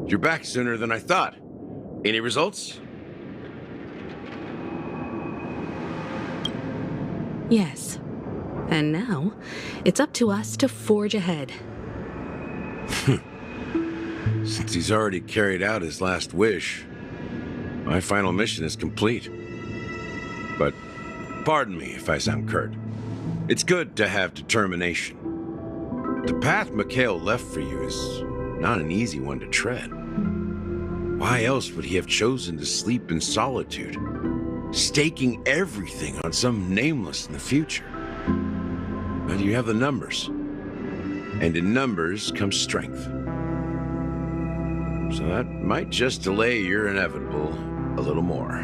You're back sooner than I thought. Any results? Yes. And now, it's up to us to forge ahead. Since he's already carried out his last wish, my final mission is complete. But pardon me if I sound curt. It's good to have determination. The path Mikhail left for you is not an easy one to tread. Why else would he have chosen to sleep in solitude, staking everything on some nameless in the future? But you have the numbers, and in numbers comes strength. So that might just delay your inevitable a little more.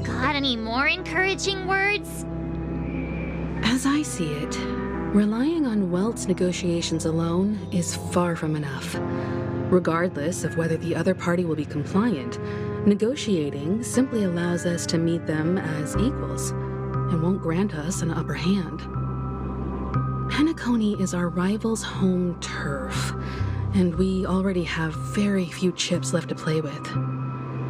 Got any more encouraging words? As I see it, relying on Welt's negotiations alone is far from enough. Regardless of whether the other party will be compliant, negotiating simply allows us to meet them as equals and won't grant us an upper hand. Penacony is our rival's home turf, and we already have very few chips left to play with.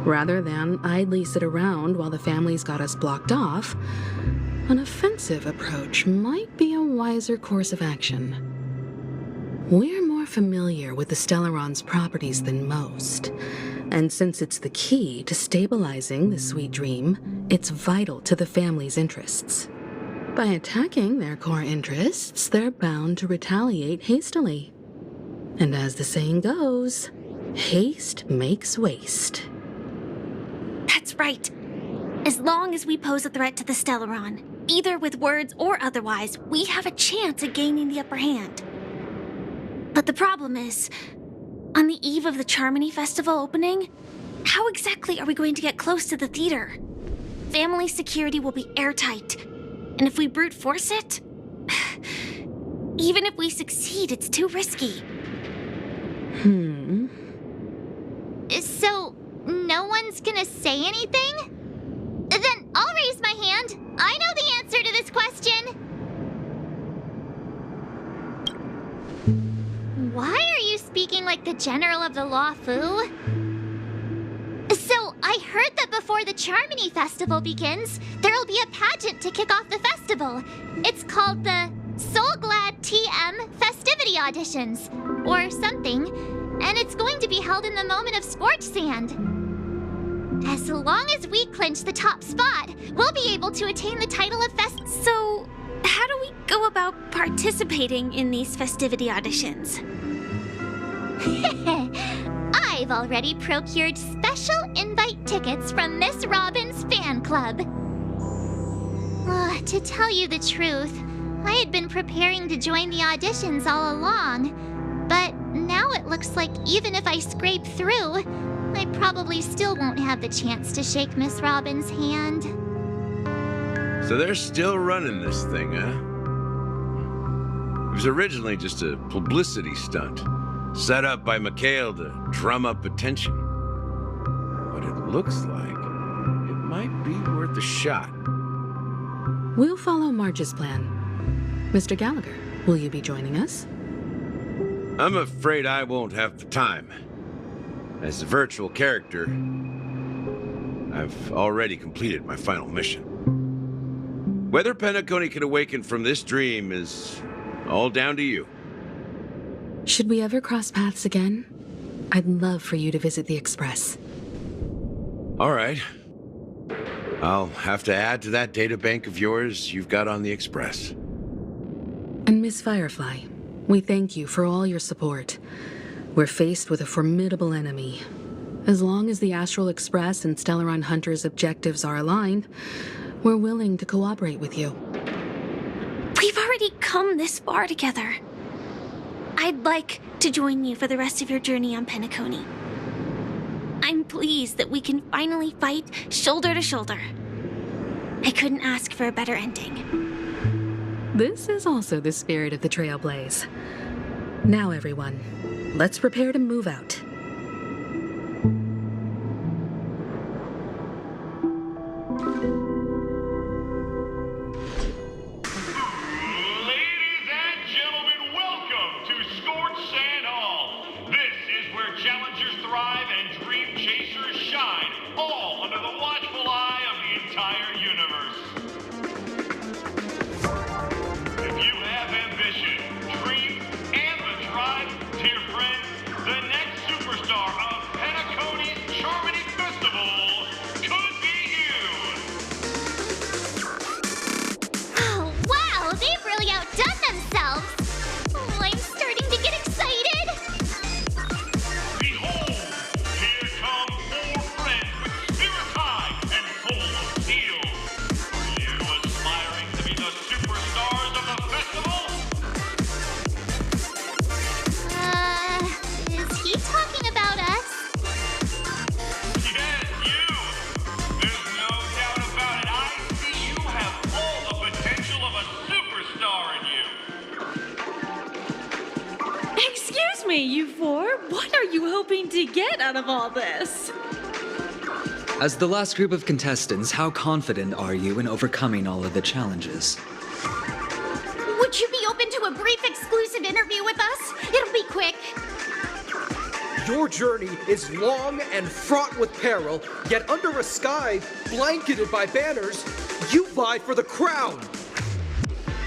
Rather than idly sit around while the family's got us blocked off, an offensive approach might be a wiser course of action. We're more familiar with the Stellaron's properties than most, and since it's the key to stabilizing the sweet dream, it's vital to the family's interests. By attacking their core interests, they're bound to retaliate hastily. And as the saying goes, haste makes waste. That's right. As long as we pose a threat to the Stellaron, either with words or otherwise, we have a chance at gaining the upper hand. But the problem is, on the eve of the Charmony Festival opening, how exactly are we going to get close to the theater? Family security will be airtight, and if we brute force it, even if we succeed, it's too risky. So, no one's gonna say anything? Then I'll raise my hand. I know the answer to this question. Why are you speaking like the General of the Law Fu? So, I heard that before the Charmony Festival begins, there'll be a pageant to kick off the festival. It's called the Soul Glad TM Festivity Auditions, or something, and it's going to be held in the moment of Scorch Sand. As long as we clinch the top spot, we'll be able to attain the title of So, how do we go about participating in these festivity auditions? I've already procured special invite tickets from Miss Robin's fan club. To tell you the truth, I had been preparing to join the auditions all along, but now it looks like even if I scrape through, I probably still won't have the chance to shake Miss Robin's hand. So they're still running this thing, huh? It was originally just a publicity stunt, set up by Mikhail to drum up attention. But it looks like it might be worth a shot. We'll follow Marge's plan. Mr. Gallagher, will you be joining us? I'm afraid I won't have the time. As a virtual character, I've already completed my final mission. Whether Penacony can awaken from this dream is all down to you. Should we ever cross paths again? I'd love for you to visit the Express. All right. I'll have to add to that databank of yours you've got on the Express. And Miss Firefly, we thank you for all your support. We're faced with a formidable enemy. As long as the Astral Express and Stellaron Hunter's objectives are aligned, we're willing to cooperate with you. We've already come this far together. I'd like to join you for the rest of your journey on Penacony. I'm pleased that we can finally fight shoulder to shoulder. I couldn't ask for a better ending. This is also the spirit of the Trailblaze. Now, everyone, let's prepare to move out. me, you four. What are you hoping to get out of all this? As the last group of contestants, how confident are you in overcoming all of the challenges? Would you be open to a brief exclusive interview with us? It'll be quick. Your journey is long and fraught with peril, yet under a sky blanketed by banners, you vie for the crown.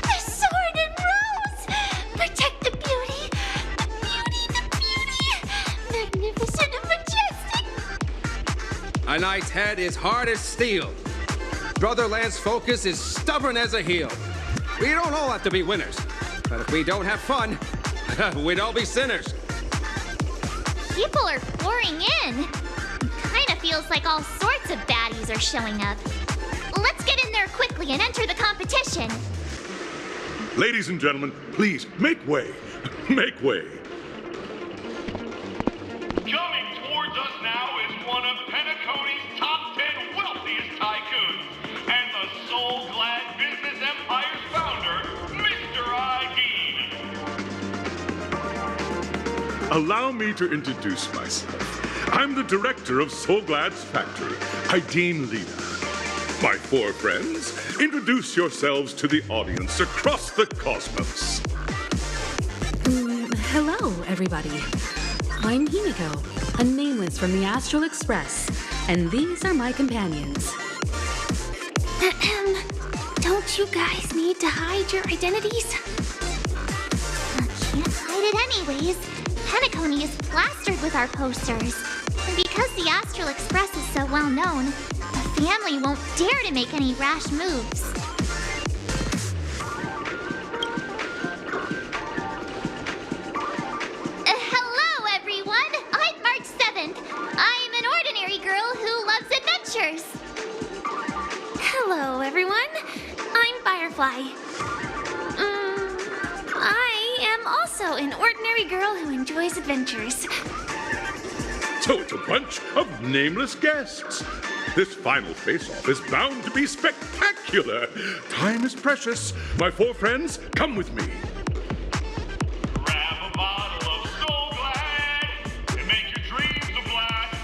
The sword and rose! Protect the beauty! The beauty! Magnificent and majestic! A knight's head is hard as steel. Brother Lance's focus is stubborn as a heel. We don't all have to be winners, but if we don't have fun, we'd all be sinners. People are pouring in. Kinda feels like all sorts of baddies are showing up. Let's get in there quickly and enter the competition. Ladies and gentlemen, please, make way. Make way. Coming towards us now is one of Penacony's top 10 wealthiest tycoons, and the soul-glad business empire's founder, Mr. Idean. Allow me to introduce myself. I'm the director of Soulglad's factory, Idean Lena. My four friends, introduce yourselves to the audience across the cosmos. Hello, everybody. I'm Himiko, a nameless from the Astral Express, and these are my companions. Don't you guys need to hide your identities? Can't hide it anyways. Penacony is plastered with our posters. And because the Astral Express is so well known, the family won't dare to make any rash moves. Hello, everyone! I'm March 7th. I'm an ordinary girl who loves adventures. Hello, everyone. I'm Firefly. I am also an ordinary girl who enjoys adventures. So it's a bunch of nameless guests. This final face-off is bound to be spectacular. Time is precious. My four friends, come with me. Grab a bottle of Soul Glad and make your dreams a blast.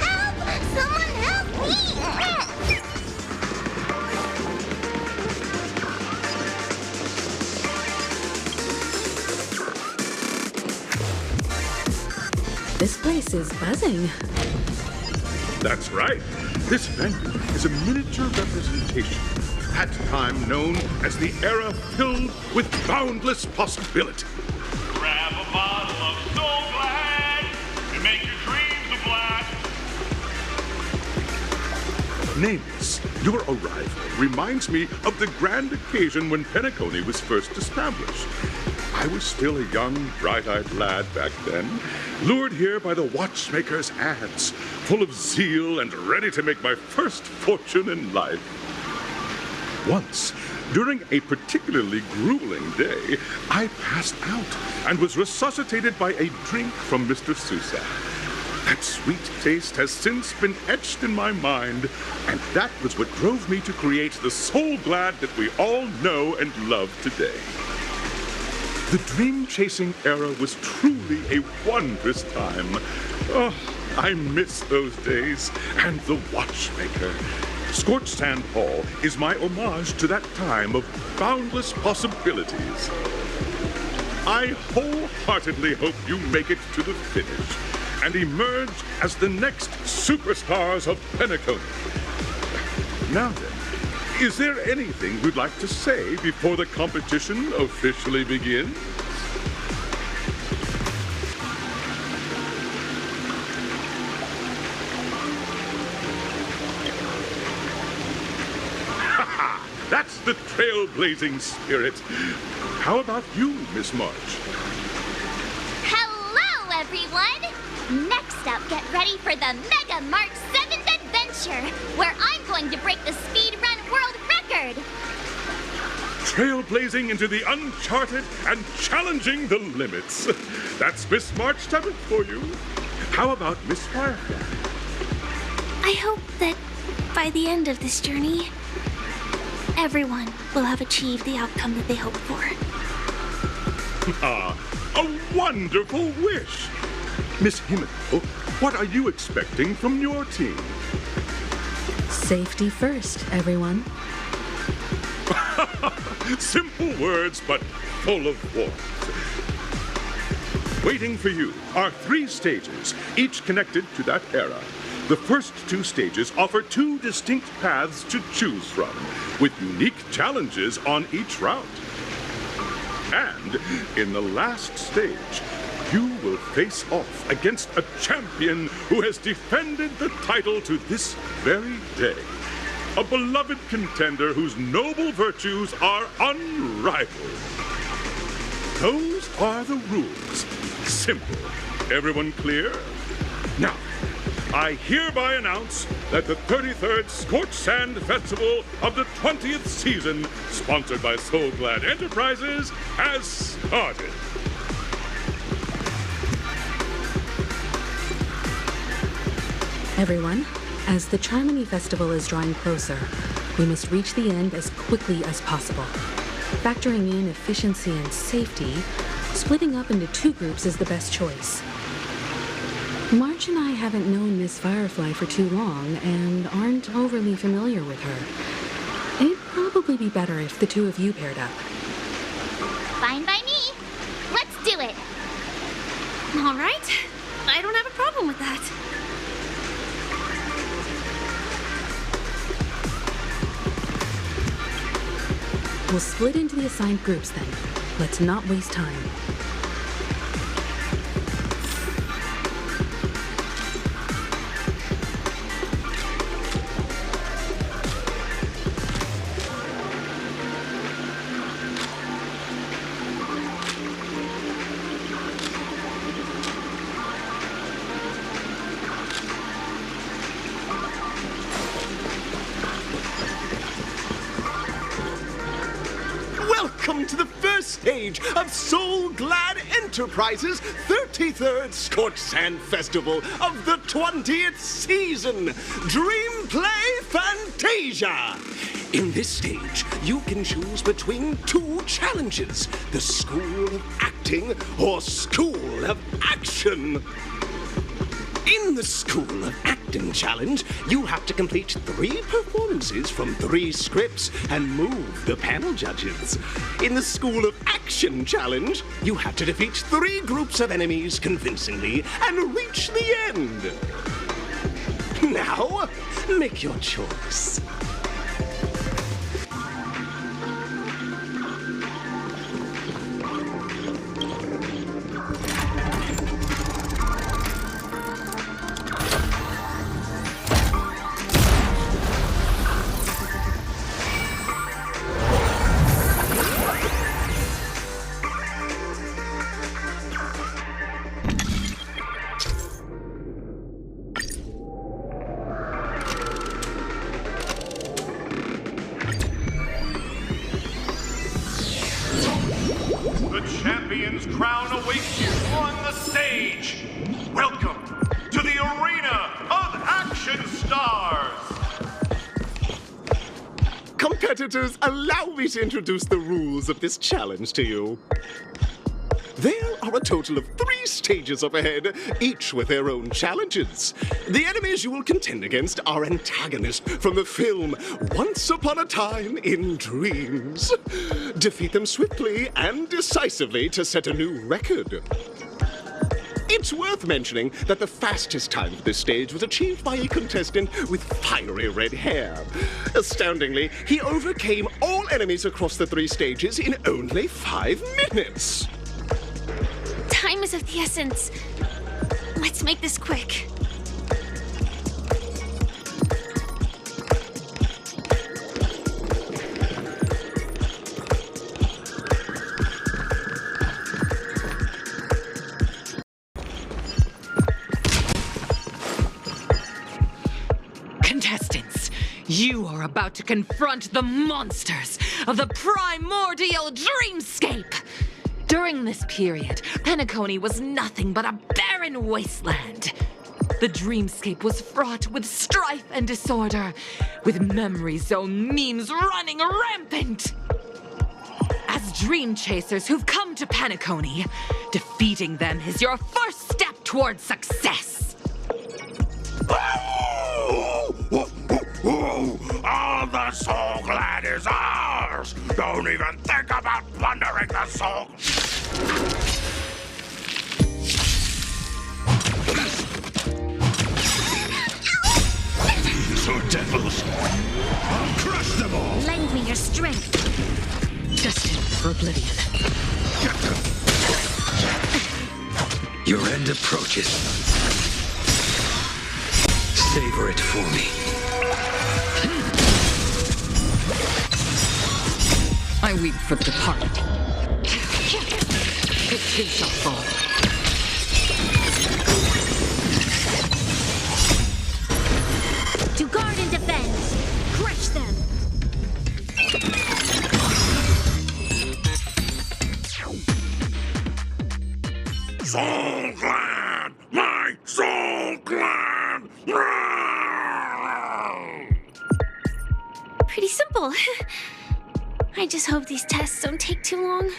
Help! Someone help me! This place is buzzing. That's right. This venue is a miniature representation of that time known as the era filled with boundless possibility. Grab a bottle of Soul Glad and make your dreams a blast. Nameless, your arrival reminds me of the grand occasion when Penacony was first established. I was still a young, bright-eyed lad back then, lured here by the watchmaker's ads, full of zeal and ready to make my first fortune in life. Once, during a particularly grueling day, I passed out and was resuscitated by a drink from Mr. Sousa. That sweet taste has since been etched in my mind, and that was what drove me to create the Soul Glad that we all know and love today. The dream-chasing era was truly a wondrous time. Oh, I miss those days and the watchmaker. Scorched Sand Hall is my homage to that time of boundless possibilities. I wholeheartedly hope you make it to the finish and emerge as the next superstars of Penacony. Now then, is there anything you'd like to say before the competition officially begins? That's the trailblazing spirit. How about you, Miss March? Hello, everyone! Next up, get ready for the Mega March 7th Adventure, where I'm going to break the speedrun world record! Trailblazing into the uncharted and challenging the limits. That's Miss March 7th for you. How about Miss Firefly? I hope that by the end of this journey, everyone will have achieved the outcome that they hoped for. Ah, a wonderful wish! Miss Himiko, what are you expecting from your team? Safety first, everyone. Simple words, but full of warmth. Waiting for you are 3 stages, each connected to that era. The first 2 stages offer 2 distinct paths to choose from, with unique challenges on each route. And in the last stage, you will face off against a champion who has defended the title to this very day. A beloved contender whose noble virtues are unrivaled. Those are the rules. Simple. Everyone clear? Now, I hereby announce that the 33rd Scorched Sand Festival of the 20th season, sponsored by Soul Glad Enterprises, has started. Everyone, as the Charmony Festival is drawing closer, we must reach the end as quickly as possible. Factoring in efficiency and safety, splitting up into 2 groups is the best choice. March and I haven't known Miss Firefly for too long and aren't overly familiar with her. It'd probably be better if the 2 of you paired up. Fine by me. Let's do it. All right. I don't have a problem with that. We'll split into the assigned groups then. Let's not waste time. Welcome to the first stage of Soul Glad Enterprises' 33rd Scorched Sand Festival of the 20th season, Dream Play Fantasia. In this stage, you can choose between 2 challenges, the School of Acting or School of Action. In the School of Acting challenge, you have to complete 3 performances from 3 scripts and move the panel judges. In the School of Action challenge, you have to defeat 3 groups of enemies convincingly and reach the end. Now, make your choice. Champion's crown awaits you on the stage. Welcome to the Arena of Action Stars. Competitors, allow me to introduce the rules of this challenge to you. There are a total of 3 stages up ahead, each with their own challenges. The enemies you will contend against are antagonists from the film Once Upon a Time in Dreams. Defeat them swiftly and decisively to set a new record. It's worth mentioning that the fastest time for this stage was achieved by a contestant with fiery red hair. Astoundingly, he overcame all enemies across the 3 stages in only 5 minutes. Time is of the essence. Let's make this quick. You are about to confront the monsters of the primordial dreamscape! During this period, Penacony was nothing but a barren wasteland. The dreamscape was fraught with strife and disorder, with memory zone memes running rampant. As dream chasers who've come to Penacony, defeating them is your first step towards success. All the Soul Glad is ours! Don't even think about plundering the soul! These are devils! I'll crush them all! Lend me your strength. Destined for oblivion. Get them! Your end approaches. Savor it for me. I weep for the departed. It too shall fall. To guard and defend. Crush them. Soul Glad! My Soul Glad! Pretty simple. I just hope these tests don't take too long.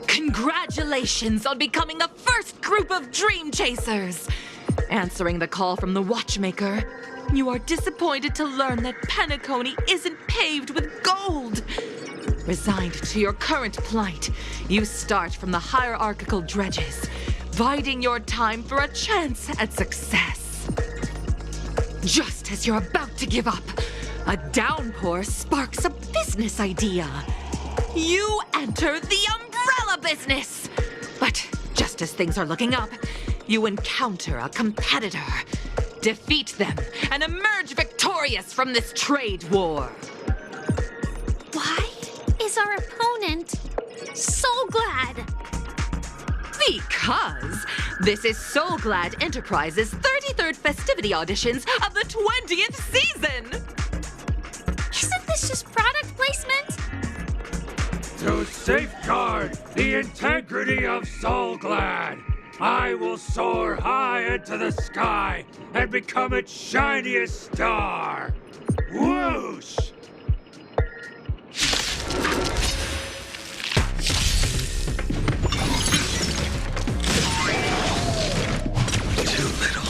Congratulations on becoming the first group of Dream Chasers! Answering the call from the Watchmaker, you are disappointed to learn that Penacony isn't paved with gold. Resigned to your current plight, you start from the hierarchical dredges, biding your time for a chance at success. Just as you're about to give up, a downpour sparks a business idea. You enter the umbrella business! But just as things are looking up, you encounter a competitor. Defeat them and emerge victorious from this trade war. Why is our opponent Soul Glad? Because this is Soul Glad Enterprises' 33rd festivity auditions of the 20th season! Isn't this just product placement? To safeguard the integrity of Soul Glad, I will soar high into the sky and become its shiniest star. Whoosh! Too little.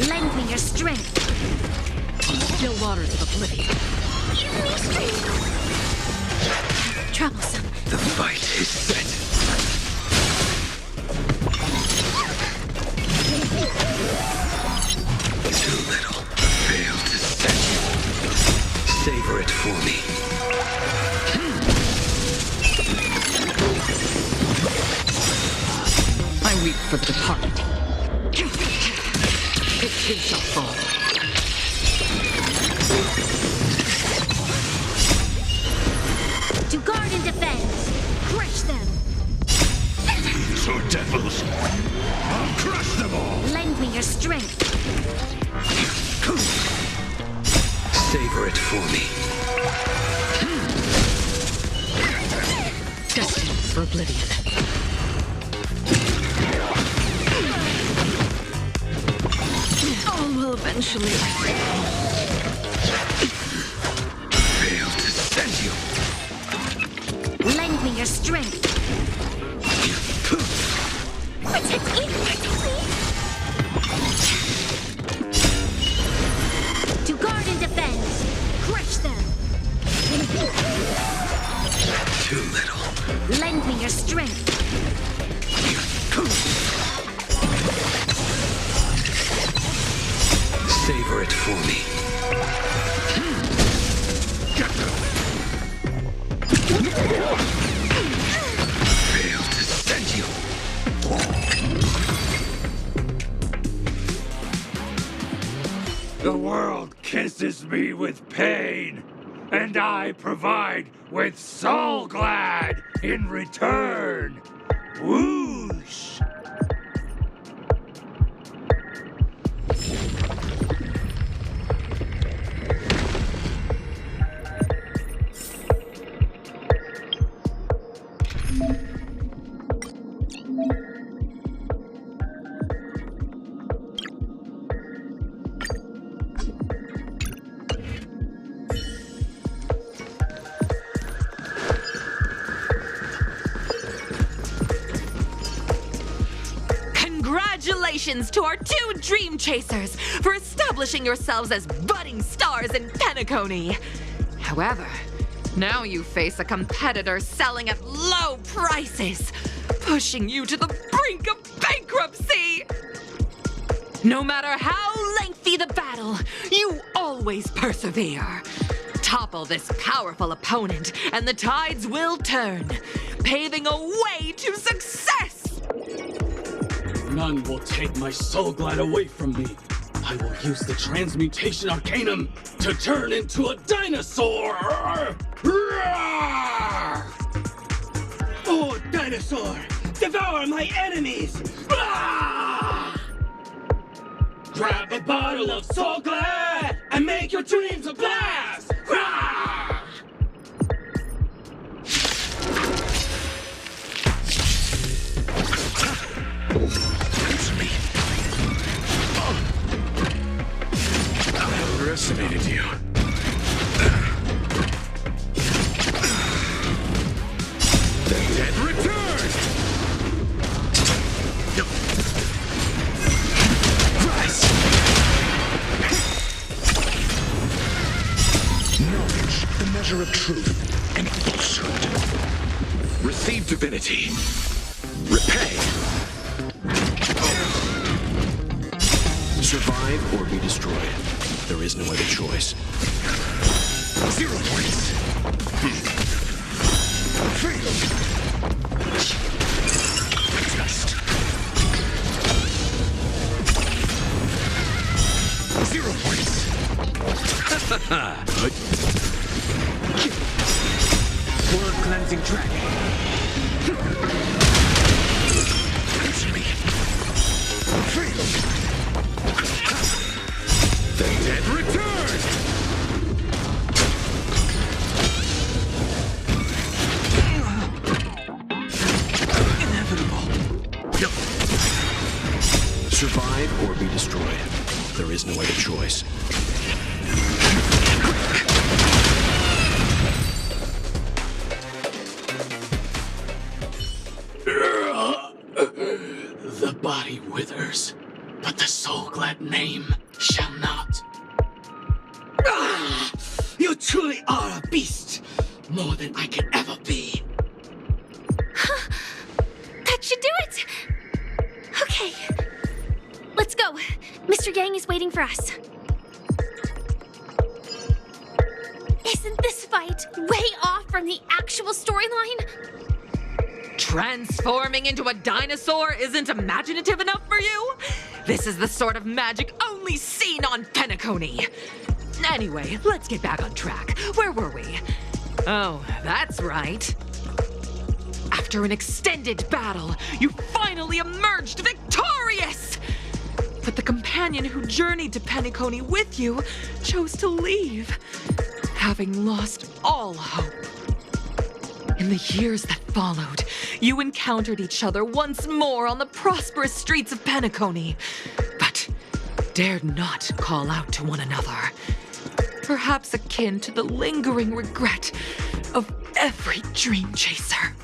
Lend me your strength. Still waters of oblivion. Give me strength. Troublesome. The fight is set. Too little. Failed to set you. Savor it for me. I weep for the departed. It too shall fall. To guard and defend. Crush them. These are devils! I'll crush them all! Lend me your strength. Savor it for me. Destined for oblivion. All will eventually. Failed to set you. Lend me your strength. Protect me! Protect me! To guard and defend. Crush them. Too little. Lend me your strength. Savor it for me. Get them! Failed to set you. The world kisses me with pain. and I provide with Soul Glad in return. Whoosh! Congratulations to our 2 Dream Chasers for establishing yourselves as budding stars in Penacony. However, now you face a competitor selling at low prices, pushing you to the brink of bankruptcy. No matter how lengthy the battle, you always persevere. Topple this powerful opponent, and the tides will turn, paving a way to success. None will take my Soul Glad away from me. I will use the Transmutation Arcanum to turn into a dinosaur! Oh, dinosaur! Devour my enemies! Grab a bottle of Soul Glad and make your dreams a blast! Answer me. I underestimated you. The dead return! Rise! Knowledge, the measure of truth and falsehood. Receive divinity. Repay. Survive or be destroyed. There is no other choice. 0 points. Freedom. Just. 0 points. Blood cleansing dragon. Answer me. Freedom. The dead return! Inevitable. Yep. Survive or be destroyed. There is no other choice. The body withers, but the Soul Glad name shall not. You truly are a beast! More than I can ever be. That should do it! Okay. Let's go. Mr. Yang is waiting for us. Isn't this fight way off from the actual storyline? Transforming into a dinosaur isn't imaginative enough for you? This is the sort of magic only seen on Penacony. Anyway, let's get back on track. Where were we? Oh, that's right. After an extended battle, you finally emerged victorious! But the companion who journeyed to Penacony with you chose to leave, having lost all hope. In the years that followed, you encountered each other once more on the prosperous streets of Penacony, but dared not call out to one another. Perhaps akin to the lingering regret of every dream chaser.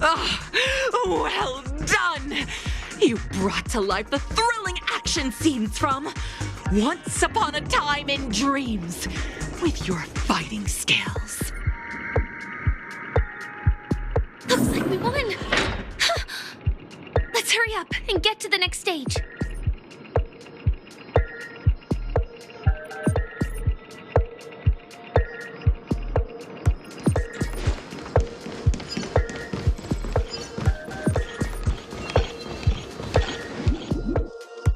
Oh, well done! You brought to life the thrilling action scenes from Once Upon a Time in Dreams with your fighting skills. Looks like we won! Let's hurry up and get to the next stage.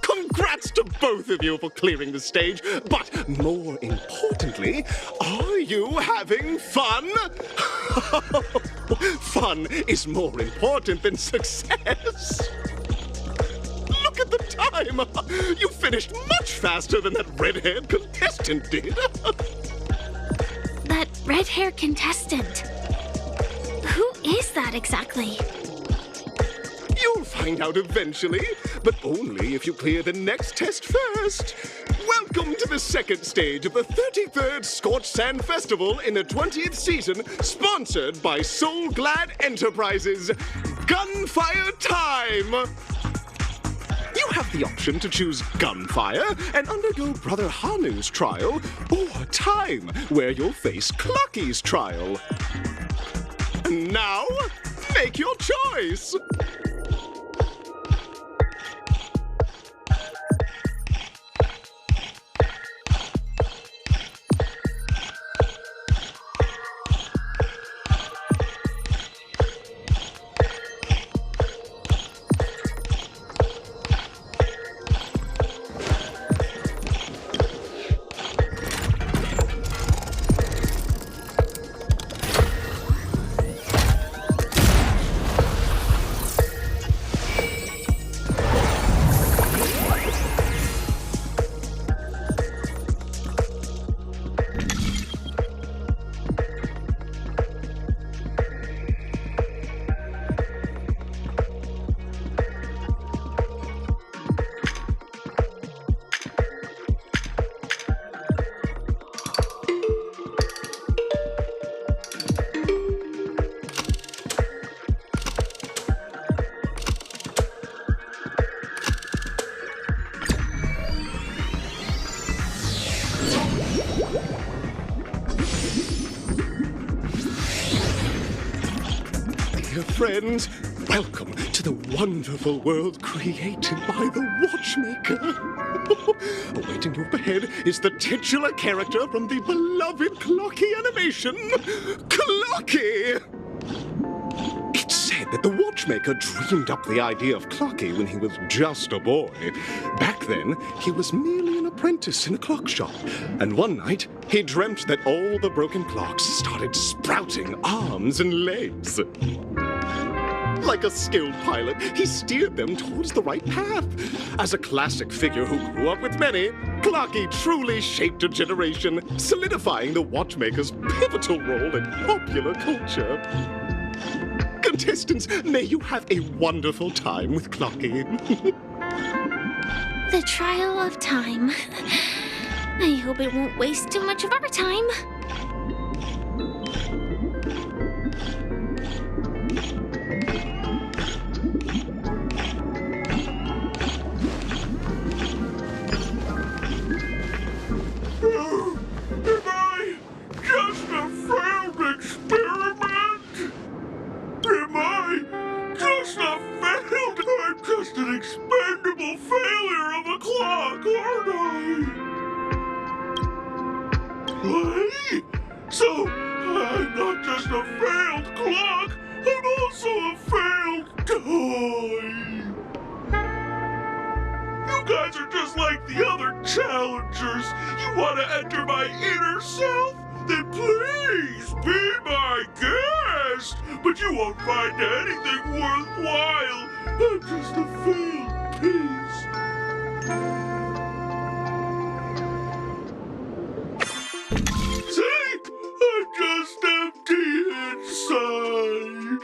Congrats to both both of you for clearing the stage, but more importantly, are you having fun? Fun is more important than success. Look at the time! You finished much faster than that red-haired contestant did. That red-haired contestant? Who is that exactly? You'll find out eventually, but only if you clear the next test first. Welcome to the second stage of the 33rd Scorched Sand Festival in the 20th season, sponsored by Soul Glad Enterprises. Gunfire time! You have the option to choose gunfire and undergo Brother Hanu's trial, or time, where you'll face Clucky's trial. Now, make your choice! Dear friends, welcome to the wonderful world created by the Watchmaker. Awaiting you up ahead is the titular character from the beloved Clocky animation, Clocky! It's said that the Watchmaker dreamed up the idea of Clocky when he was just a boy. Back then, he was merely an apprentice in a clock shop, and one night, he dreamt that all the broken clocks started sprouting arms and legs. Like a skilled pilot, he steered them towards the right path. As a classic figure who grew up with many, Clocky truly shaped a generation, solidifying the Watchmaker's pivotal role in popular culture. Contestants, may you have a wonderful time with Clocky. The trial of time. I hope it won't waste too much of our time. Am I just a failed experiment? Am I just a failed... I'm just an expendable failure of a clock, aren't I? Hey? So, I'm not just a failed clock, I'm also a failed toy. You guys are just like the other challengers. You want to enter my inner self? Then please be my guest. But you won't find anything worthwhile. I'm just a failed piece. See? I'm just empty inside.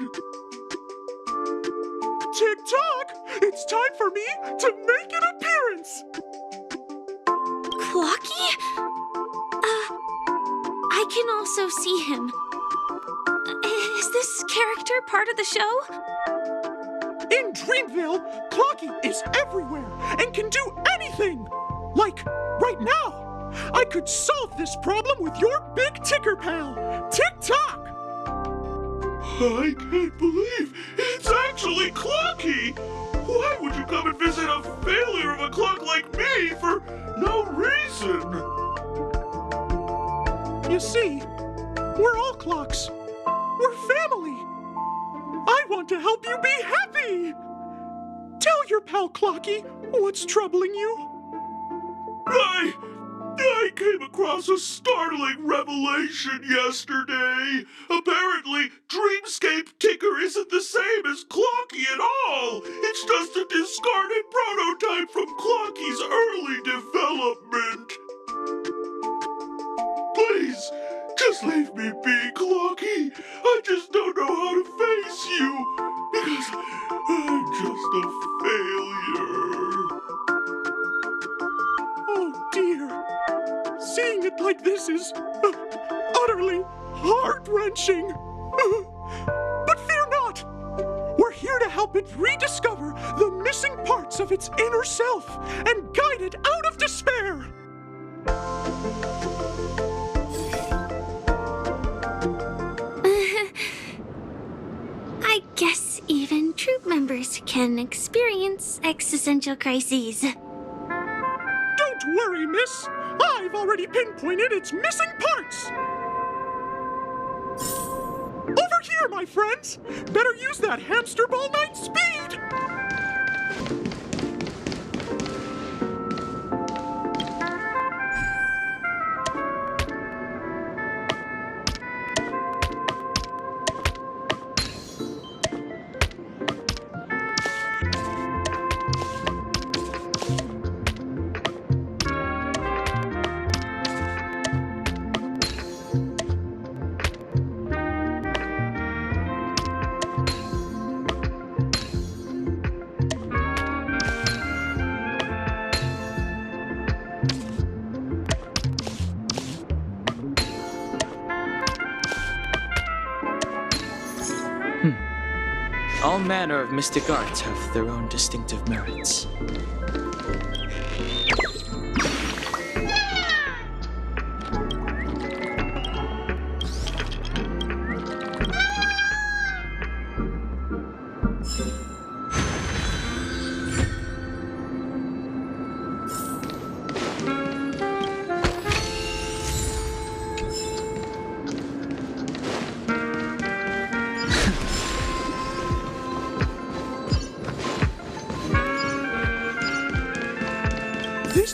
Tick-tock! It's time for me to make an appearance! Clocky? I can also see him. Is this character part of the show? In Dreamville, Clocky is everywhere and can do anything! Like, right now, I could solve this problem with your big ticker pal, Tick-tock! I can't believe it's actually Clocky! Why would you come and visit a failure of a clock like me for no reason? You see, we're all clocks. We're family. I want to help you be happy. Tell your pal Clocky what's troubling you. I came across a startling revelation yesterday. Apparently, Dreamscape Ticker isn't the same as Clocky at all. It's just a discarded prototype from Clocky's early development. Please, just leave me be, Clocky. I just don't know how to face you, because I'm just a failure. Oh dear. Seeing it like this is utterly heart-wrenching. But fear not. We're here to help it rediscover the missing parts of its inner self and guide it out of despair. I guess even troop members can experience existential crises. Don't worry, miss. I've already pinpointed its missing parts. Over here, my friends. Better use that hamster ball night speed. All manner of mystic arts have their own distinctive merits.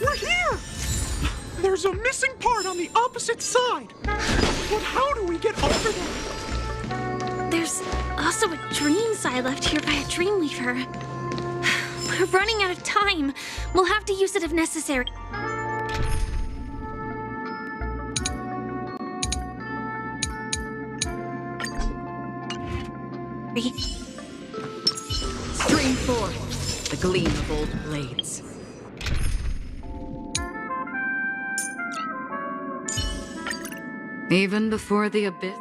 We're here! There's a missing part on the opposite side. But how do we get over there? There's also a dream side left here by a Dreamweaver. We're running out of time. We'll have to use it if necessary. Stream forth the gleam of old blades. Even before the abyss.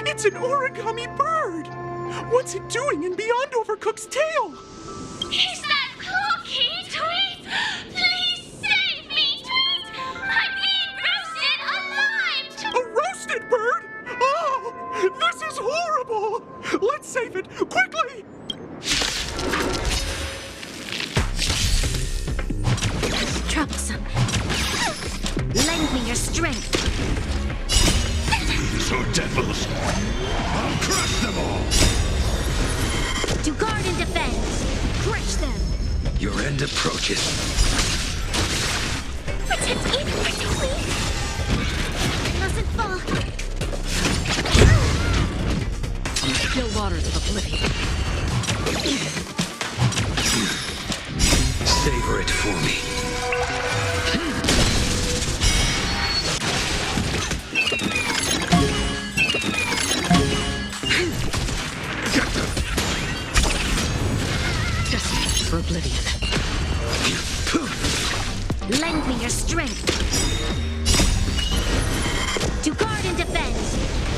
It's an origami bird! What's it doing in beyond Overcook's tail? Is that Clocky, Tweet? Please save me, Tweet! I'm being roasted alive! A roasted bird? This is horrible! Let's save it, quickly! That's troublesome. Lend me your strength. These are devils. I'll crush them all. To guard and defend. Crush them. Your end approaches. Protect me, protect me. I mustn't fall. On the still waters of oblivion. Savor it for me. Destined for oblivion. Lend me your strength. To guard and defend.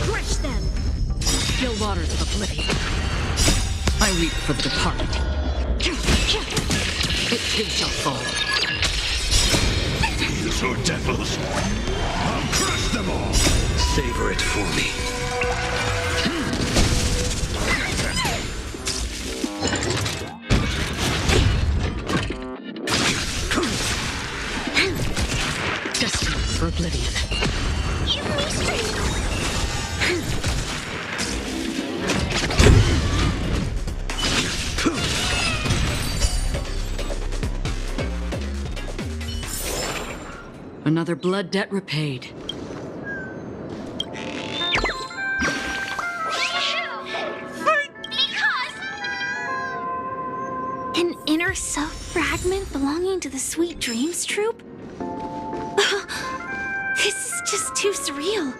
Crush them. Still waters of oblivion. I weep for the departed. It too shall fall. These are devils. I'll crush them all. Savor it for me. Destined for oblivion. Give me strength. Another blood debt repaid. An inner self fragment belonging to the Sweet Dreams troupe? This is just too surreal.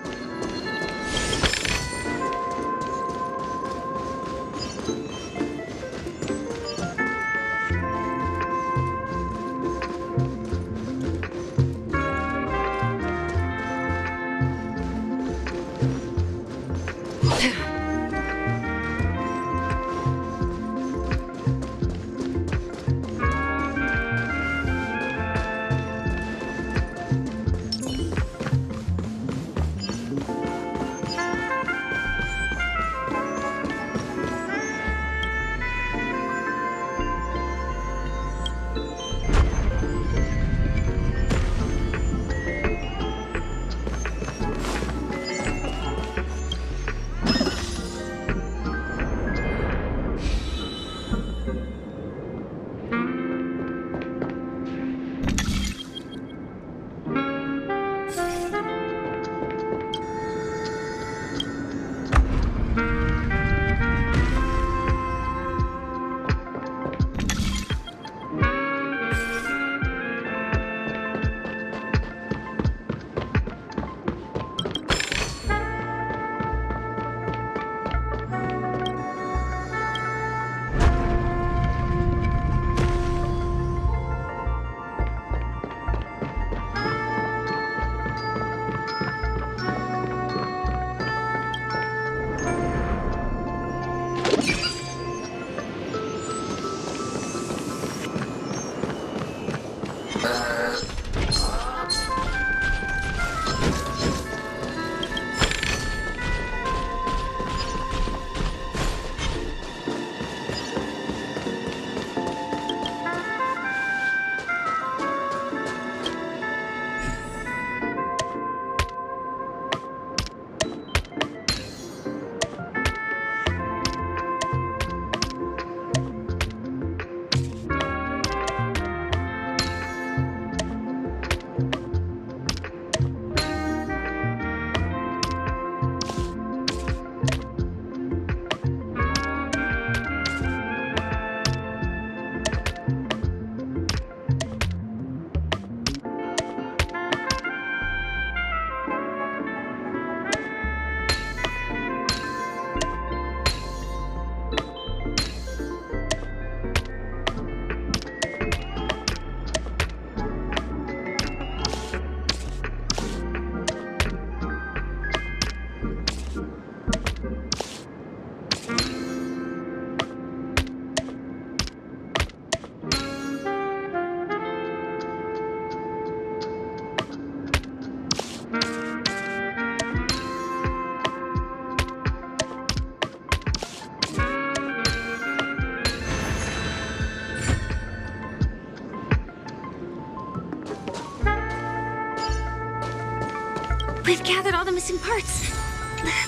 We've gathered all the missing parts.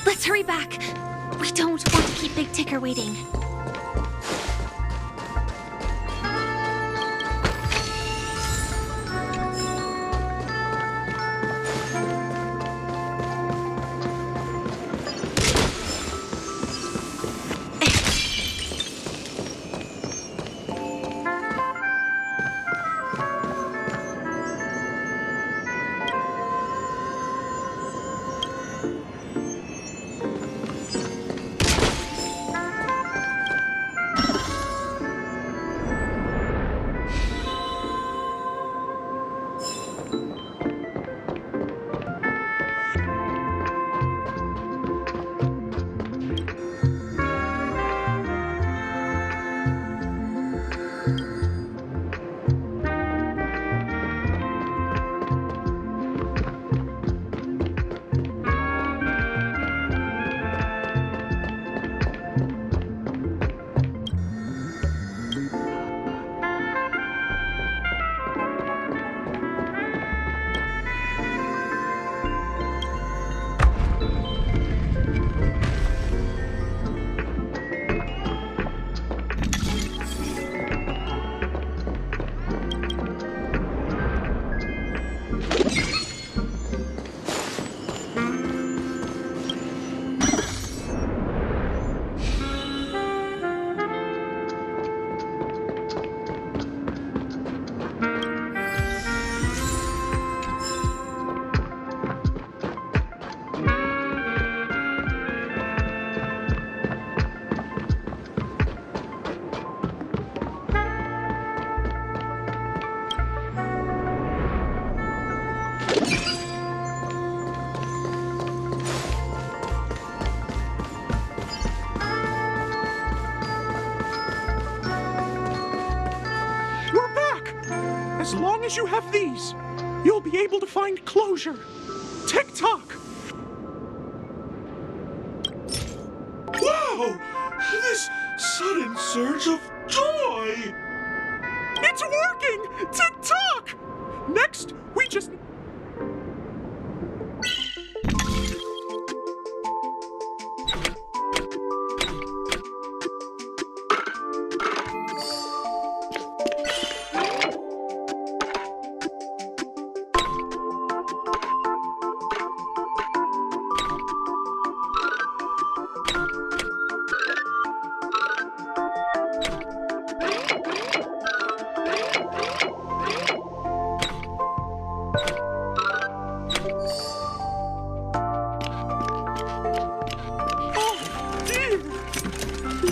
Let's hurry back. We don't want to keep Big Ticker waiting. As long as you have these, you'll be able to find closure. Tick-tock! Wow! This sudden surge of joy! It's working! Tick-tock! Next, we just...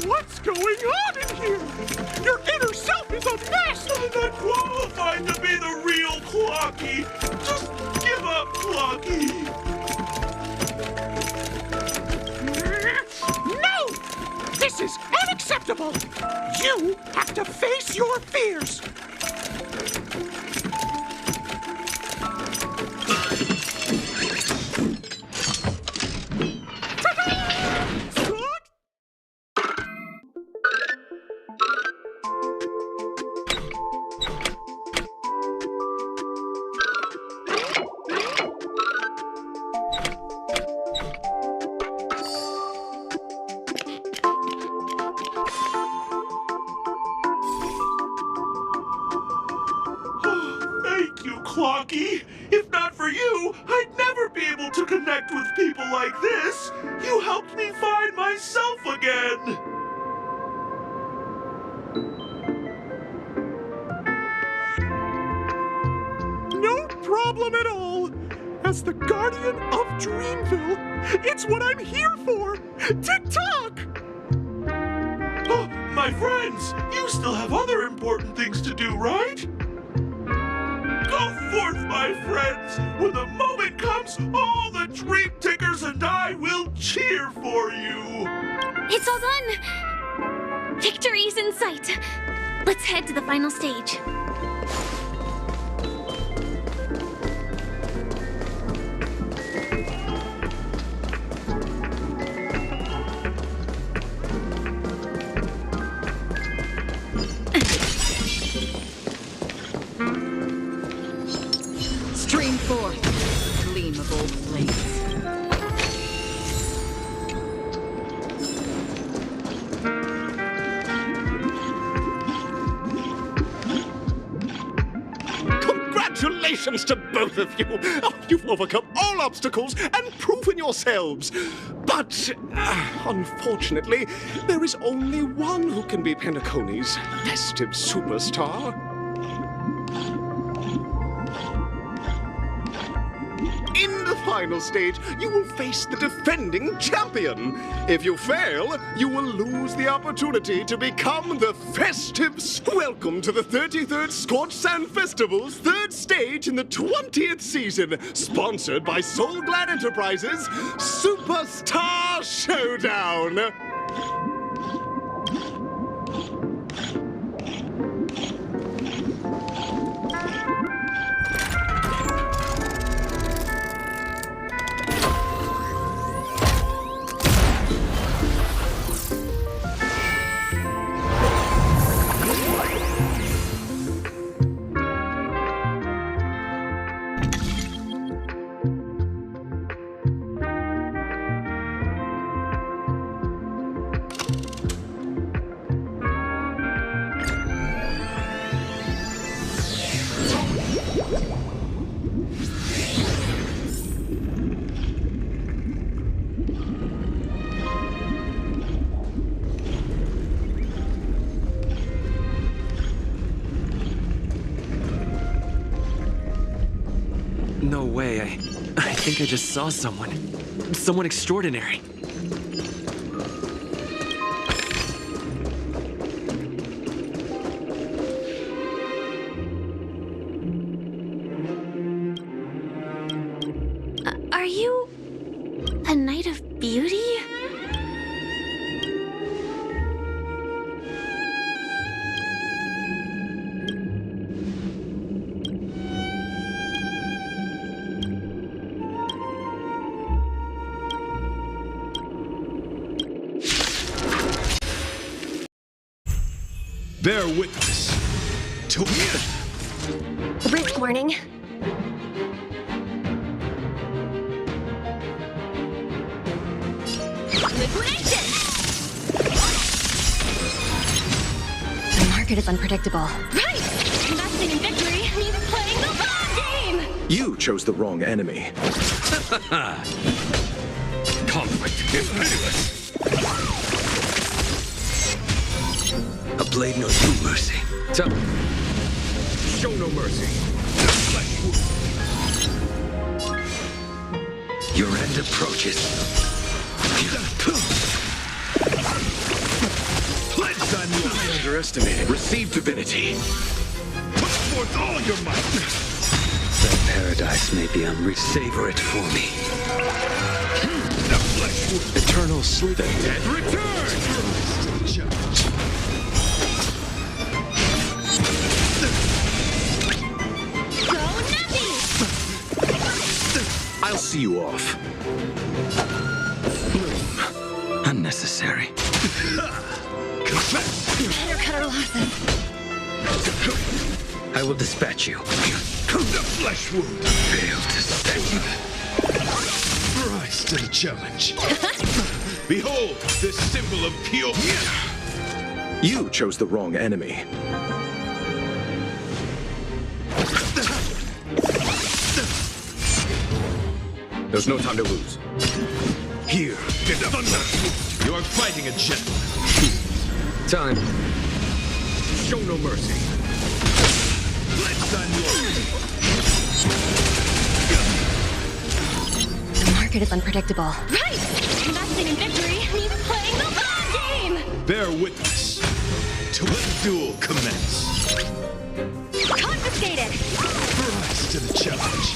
What's going on in here? Your inner self is a mess! I'm not qualified to be the real Clocky! Just give up, Clocky! No! This is unacceptable! You have to face your fears! Clocky! If not for you, I'd never be able to connect with people like this! You helped me find myself again! No problem at all! As the guardian of Dreamville, it's what I'm here for! Tick-tock! Oh, my friends! You still have other important things to do, right? Go forth, my friends! When the moment comes, all the Dream Tickers and I will cheer for you! It's all done! Victory's in sight! Let's head to the final stage. Stream forth, gleam of old flame. Congratulations to both of you! Oh, you've overcome all obstacles and proven yourselves. But, unfortunately, there is only one who can be Penacony's festive superstar. In the final stage, you will face the defending champion. If you fail, you will lose the opportunity to become the festive. Welcome to the 33rd Scorched Sand Festival's third stage in the 20th season, sponsored by Soul Glad Enterprises Superstar Showdown. No way, I think I just saw someone. Someone extraordinary. Are you a Knight of Beauty? Bear witness to Risk warning. Liquidation! The market is unpredictable. Right! Investing in victory means playing the long game! You chose the wrong enemy. conflict is pitiless. A blade knows no mercy. Show no mercy. The flesh wound. Your end approaches. Pledge thy love. Underestimated. Receive divinity. Put forth all your might. That paradise may be unreached. Savor it for me. The flesh wound. Eternal sleep. The dead return. I'll see you off. Unnecessary. Confess. Better cut our losses. I will dispatch you. The flesh wound. Fail to stand. Rise to the challenge. Behold, the symbol of pure. You chose the wrong enemy. There's no time to lose. Here, get the thunder. You are fighting a gentleman. Time. Show no mercy. Let's unload. The market is unpredictable. Right! Investing in victory means playing the long game! Bear witness to let the duel commence. Confiscated! Rise to the challenge.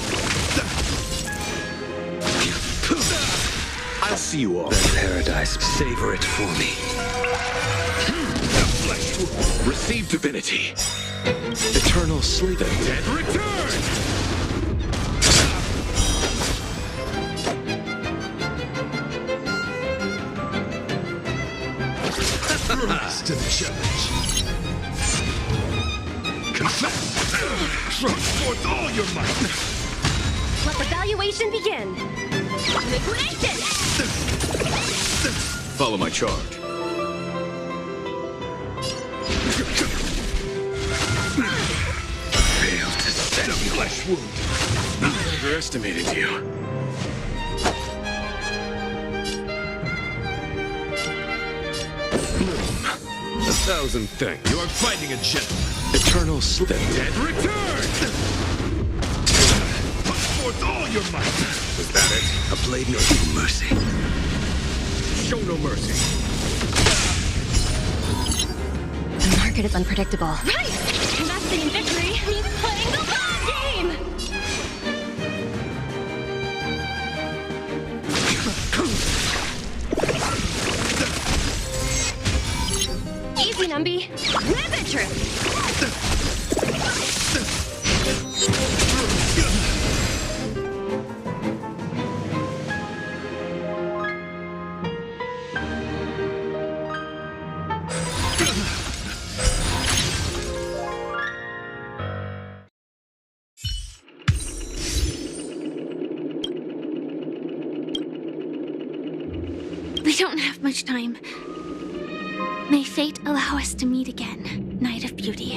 I'll see you all. That paradise. Savor it for me. The flesh wound. Receive divinity. Eternal sleep. The dead return. Rise to the challenge. Confess. Throw forth all your might. Let the valuation begin. Liquidation! Follow my charge. Fail to stand. The flesh swoon. I underestimated you. A thousand thanks. You are fighting a gentleman. Eternal slip. Dead return! Put forth all your might. Was that it? A blade knows no mercy. Show no mercy. The market is unpredictable. Right! Investing in victory means playing the long game! Easy, Numby. Rampant truth! We don't have much time. May fate allow us to meet again, Night of Beauty.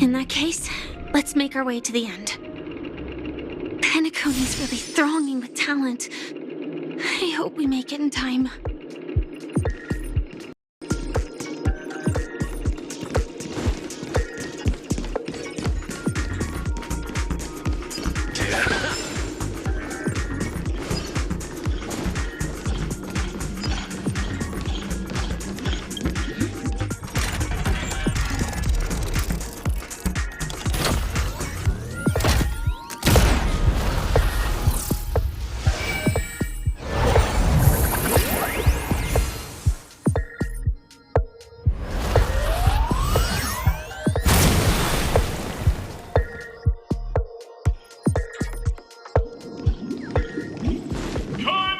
In that case, let's make our way to the end. Penacony's really thronging with talent. I hope we make it in time.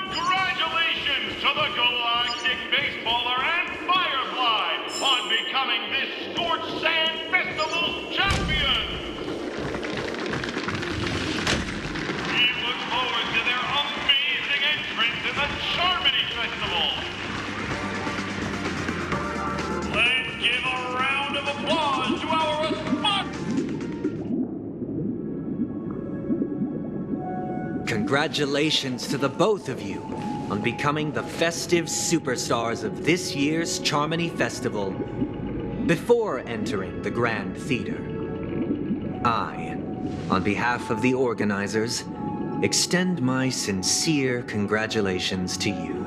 Congratulations to the Galactic Baseballer and Firefly on becoming this Scorched Sand Festival's champions! We look forward to their amazing entrance in the Charmony Festival! Let's give a round of applause to our Congratulations to the both of you on becoming the festive superstars of this year's Charmony Festival before entering the Grand Theater. I, on behalf of the organizers, extend my sincere congratulations to you,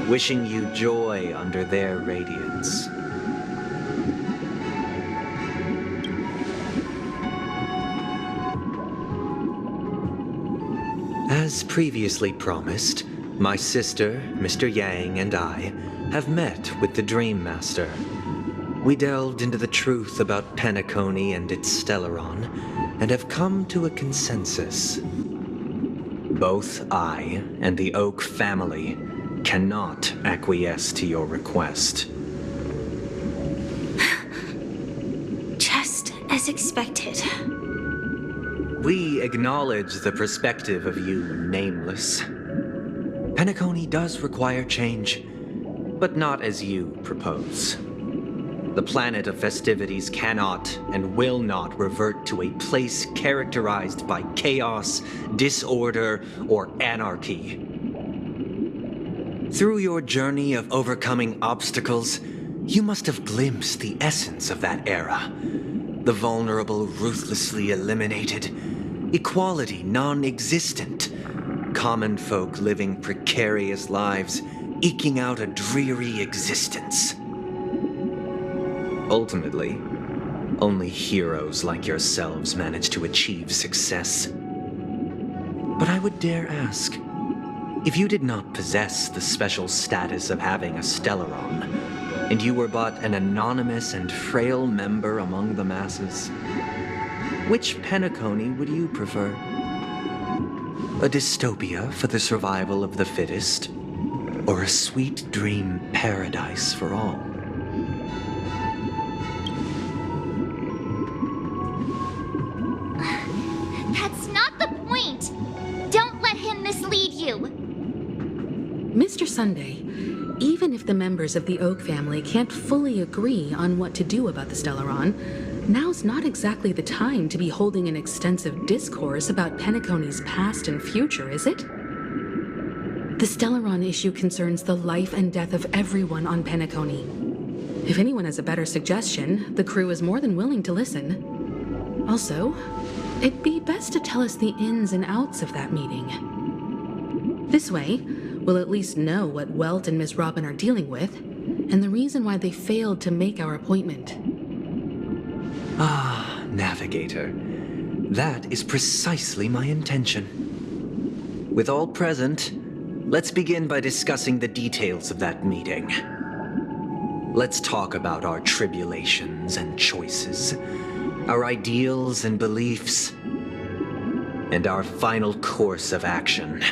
wishing you joy under their radiance. As previously promised, my sister, Mr. Yang, and I have met with the Dream Master. We delved into the truth about Penacony and its Stellaron, and have come to a consensus. Both I and the Oak family cannot acquiesce to your request. Just as expected. We acknowledge the perspective of you, Nameless. Penacony does require change, but not as you propose. The planet of festivities cannot and will not revert to a place characterized by chaos, disorder, or anarchy. Through your journey of overcoming obstacles, you must have glimpsed the essence of that era. The vulnerable ruthlessly eliminated, equality non-existent, common folk living precarious lives, eking out a dreary existence. Ultimately, only heroes like yourselves manage to achieve success. But I would dare ask, if you did not possess the special status of having a Stellaron, and you were but an anonymous and frail member among the masses, which Penacony would you prefer? A dystopia for the survival of the fittest, or a sweet dream paradise for all? That's not the point! Don't let him mislead you! Mr. Sunday, even if the members of the Oak family can't fully agree on what to do about the Stellaron, Now's not exactly the time to be holding an extensive discourse about Penacony's past and future, is it? The Stellaron issue concerns the life and death of everyone on Penacony. If anyone has a better suggestion, the crew is more than willing to listen. Also, it'd be best to tell us the ins and outs of that meeting. This way, we'll at least know what Welt and Miss Robin are dealing with, and the reason why they failed to make our appointment. Ah, Navigator. That is precisely my intention. With all present, let's begin by discussing the details of that meeting. Let's talk about our tribulations and choices, our ideals and beliefs, and our final course of action.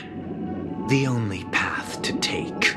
The only path to take.